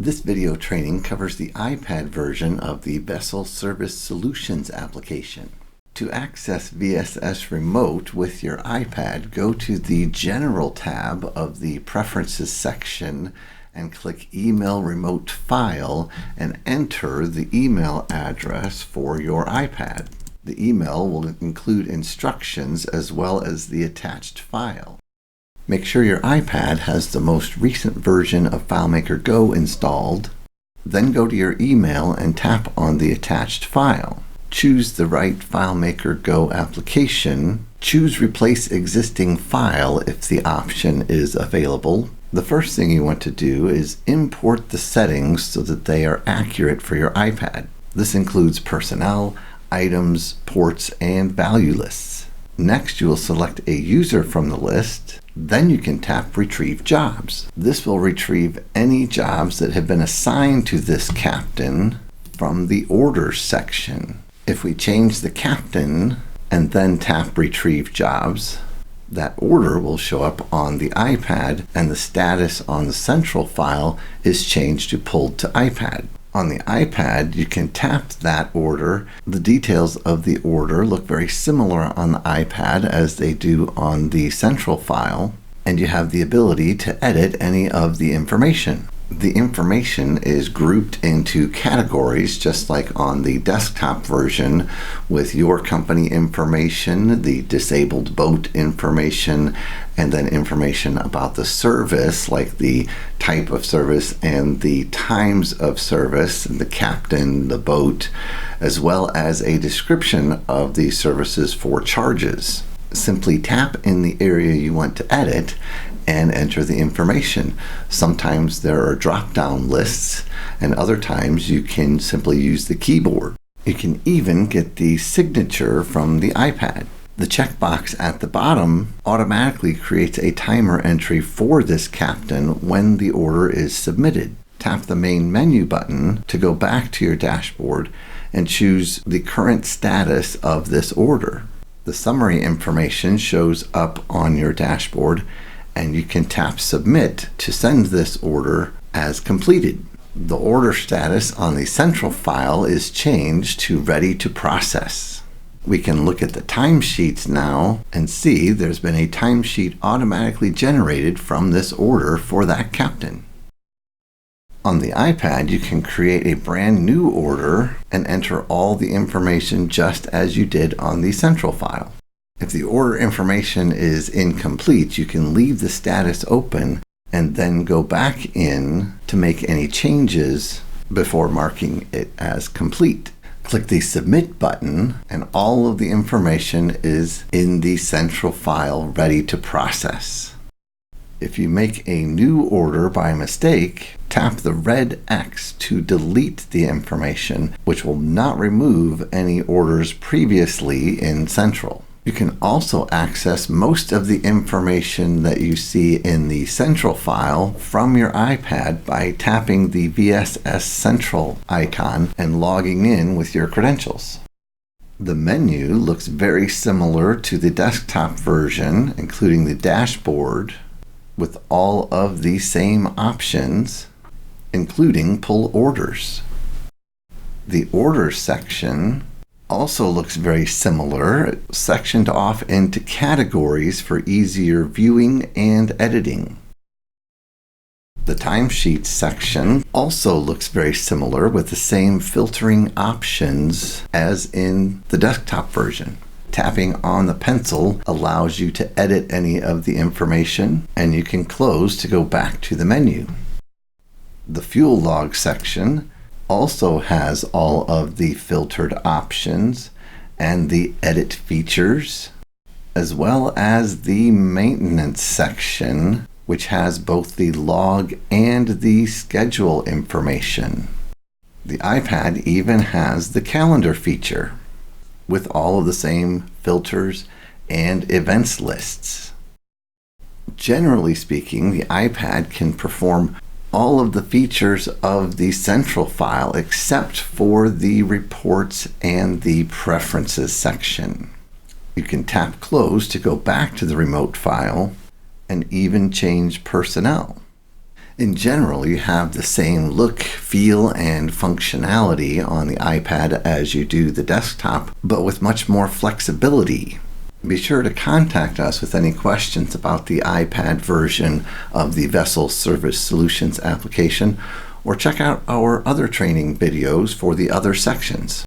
This video training covers the iPad version of the Vessel Service Solutions application. To access VSS Remote with your iPad, go to the General tab of the Preferences section and click Email Remote File and enter the email address for your iPad. The email will include instructions as well as the attached file. Make sure your iPad has the most recent version of FileMaker Go installed. Then go to your email and tap on the attached file. Choose the right FileMaker Go application. Choose Replace Existing File if the option is available. The first thing you want to do is import the settings so that they are accurate for your iPad. This includes personnel, items, ports, and value lists. Next, you will select a user from the list. Then you can tap Retrieve Jobs. This will retrieve any jobs that have been assigned to this captain from the Orders section. If we change the captain and then tap Retrieve Jobs, that order will show up on the iPad and the status on the central file is changed to Pulled to iPad. On the iPad, you can tap that order. The details of the order look very similar on the iPad as they do on the central file, and you have the ability to edit any of the information. The information is grouped into categories just like on the desktop version, with your company information, the disabled boat information, and then information about the service like the type of service and the times of service, the captain, the boat, as well as a description of the services for charges. Simply tap in the area you want to edit and enter the information. Sometimes there are drop-down lists, and other times you can simply use the keyboard. You can even get the signature from the iPad. The checkbox at the bottom automatically creates a timer entry for this captain when the order is submitted. Tap the main menu button to go back to your dashboard and choose the current status of this order. The summary information shows up on your dashboard, and you can tap Submit to send this order as completed. The order status on the central file is changed to Ready to Process. We can look at the timesheets now and see there's been a timesheet automatically generated from this order for that captain. On the iPad, you can create a brand new order and enter all the information just as you did on the central file. If the order information is incomplete, you can leave the status open and then go back in to make any changes before marking it as complete. Click the Submit button and all of the information is in the central file ready to process. If you make a new order by mistake, tap the red X to delete the information, which will not remove any orders previously in Central. You can also access most of the information that you see in the Central file from your iPad by tapping the VSS Central icon and logging in with your credentials. The menu looks very similar to the desktop version, including the dashboard, with all of the same options, including pull orders. The orders section also looks very similar, sectioned off into categories for easier viewing and editing. The timesheets section also looks very similar with the same filtering options as in the desktop version. Tapping on the pencil allows you to edit any of the information, and you can close to go back to the menu. The fuel log section also has all of the filtered options and the edit features, as well as the maintenance section, which has both the log and the schedule information. The iPad even has the calendar feature, with all of the same filters and events lists. Generally speaking, the iPad can perform all of the features of the central file except for the reports and the preferences section. You can tap close to go back to the remote file and even change personnel. In general, you have the same look, feel, and functionality on the iPad as you do the desktop, but with much more flexibility. Be sure to contact us with any questions about the iPad version of the Vessel Service Solutions application, or check out our other training videos for the other sections.